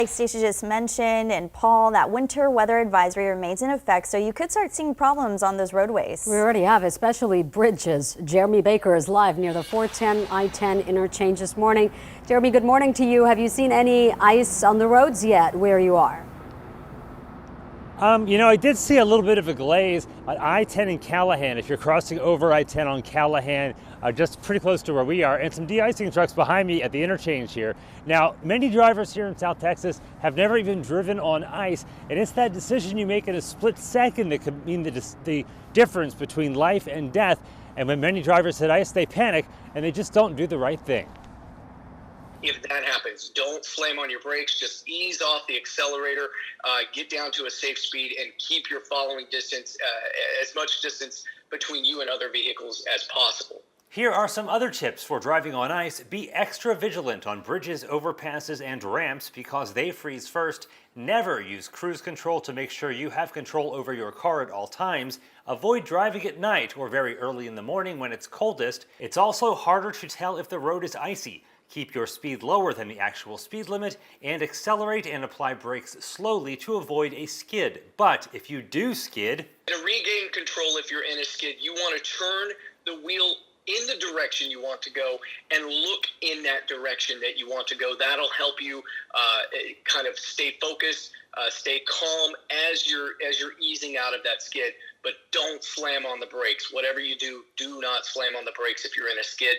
Like Stacia just mentioned, and Paul, that winter weather advisory remains in effect, so you could start seeing problems on those roadways. We already have, especially bridges. Jeremy Baker is live near the 410 I-10 interchange this morning. Jeremy, good morning to you. Have you seen any ice on the roads yet where you are? I did see a little bit of a glaze on I-10 in Callahan. If you're crossing over I-10 on Callahan, just pretty close to where we are, and some de-icing trucks behind me at the interchange here. Now, many drivers here in South Texas have never even driven on ice, and it's that decision you make in a split second that could mean the difference between life and death. And when many drivers hit ice, they panic and they just don't do the right thing. If that happens, don't slam on your brakes, just ease off the accelerator, get down to a safe speed, and keep your following distance, as much distance between you and other vehicles as possible. Here are some other tips for driving on ice. Be extra vigilant on bridges, overpasses, and ramps because they freeze first. Never use cruise control to make sure you have control over your car at all times. Avoid driving at night or very early in the morning when it's coldest. It's also harder to tell if the road is icy. Keep your speed lower than the actual speed limit and accelerate and apply brakes slowly to avoid a skid. But if you do skid, To regain control if you're in a skid, you want to turn the wheel in the direction you want to go and look in that direction that you want to go. That'll help you kind of stay focused, stay calm as you're easing out of that skid. But don't slam on the brakes. Whatever you do, do not slam on the brakes if you're in a skid.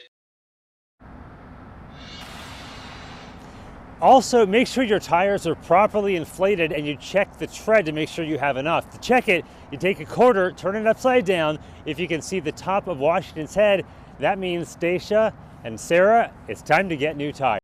Also, make sure your tires are properly inflated and you check the tread to make sure you have enough. To check it, you take a quarter, turn it upside down. If you can see the top of Washington's head, that means Stacia and Sarah, it's time to get new tires.